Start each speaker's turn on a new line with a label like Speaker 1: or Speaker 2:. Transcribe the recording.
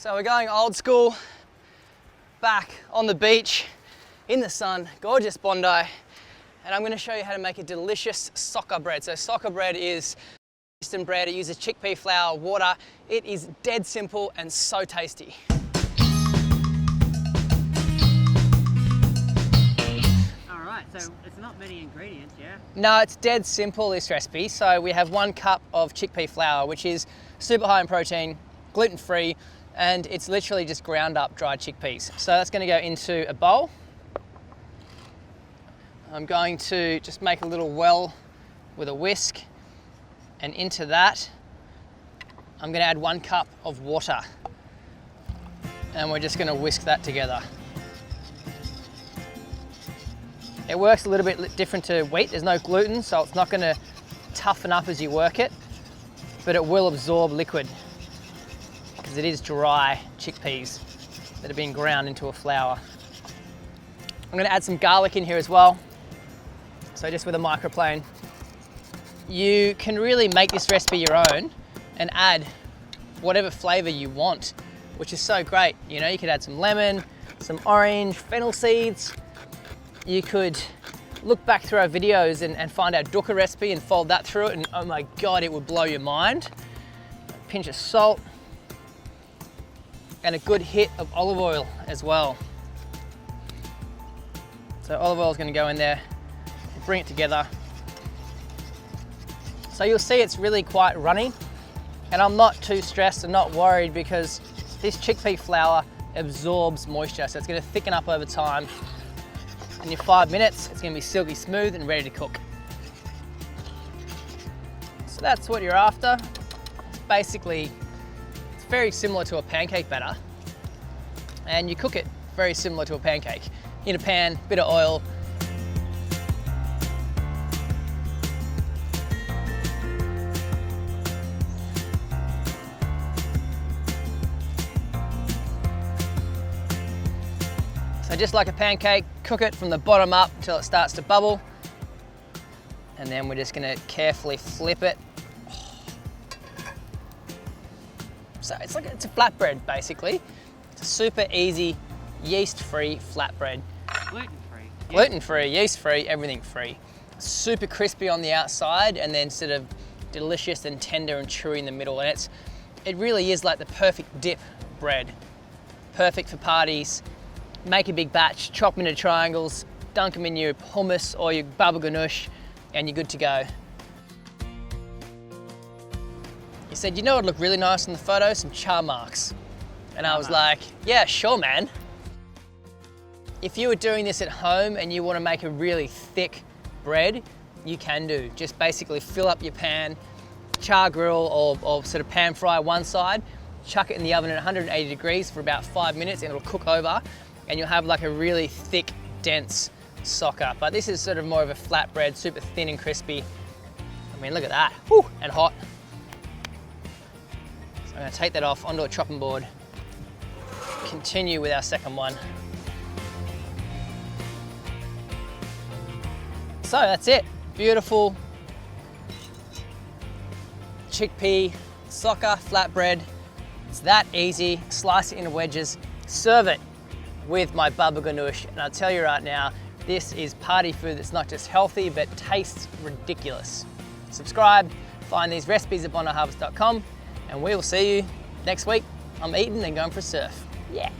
Speaker 1: So we're going old school, back on the beach, in the sun, gorgeous Bondi, and I'm going to show you how to make a delicious socca bread. So socca bread is southeastern bread. It uses chickpea flour, water. It is dead simple and so tasty.
Speaker 2: All right, so it's not many ingredients, yeah?
Speaker 1: No, it's dead simple, this recipe. So we have 1 cup of chickpea flour, which is super high in protein, gluten-free, and it's literally just ground up dried chickpeas. So that's going to go into a bowl. I'm going to just make a little well with a whisk, and into that I'm going to add 1 cup of water, and we're just going to whisk that together. It works a little bit different to wheat. There's no gluten, so it's not going to toughen up as you work it, but it will absorb liquid because it is dry chickpeas that have been ground into a flour. I'm going to add some garlic in here as well. So just with a microplane. You can really make this recipe your own and add whatever flavor you want, which is so great. You know, you could add some lemon, some orange, fennel seeds. You could look back through our videos and find our dukkha recipe and fold that through it, and oh my God, it would blow your mind. A pinch of salt and a good hit of olive oil as well. So olive oil is going to go in there, bring it together. So you'll see it's really quite runny, and I'm not too stressed and not worried because this chickpea flour absorbs moisture, so it's going to thicken up over time. In your 5 minutes, it's going to be silky smooth and ready to cook. So that's what you're after. Basically, it's very similar to a pancake batter, and you cook it very similar to a pancake. In a pan, bit of oil. So just like a pancake, cook it from the bottom up until it starts to bubble. And then we're just gonna carefully flip it. So it's a flatbread basically. It's a super easy, yeast-free flatbread.
Speaker 2: Gluten-free.
Speaker 1: Gluten-free, yeast-free, everything free. Super crispy on the outside and then sort of delicious and tender and chewy in the middle. And it really is like the perfect dip bread. Perfect for parties. Make a big batch, chop them into triangles, dunk them in your hummus or your Baba Ganoush, and you're good to go. You said, you know what would look really nice in the photo? Some char marks. And I was like, yeah, sure, man. If you were doing this at home and you want to make a really thick bread, you can do. Just basically fill up your pan, char grill or sort of pan fry one side, chuck it in the oven at 180 degrees for about 5 minutes and it'll cook over, and you'll have like a really thick, dense socca. But this is sort of more of a flat bread, super thin and crispy. I mean, look at that, whew, and hot. So I'm gonna take that off onto a chopping board, continue with our second one. So that's it, beautiful chickpea socca flatbread. It's that easy, slice it into wedges, serve it with my Baba Ganoush, and I'll tell you right now, this is party food that's not just healthy, but tastes ridiculous. Subscribe, find these recipes at bondiharvest.com, and we will see you next week. I'm eating and going for a surf. Yeah.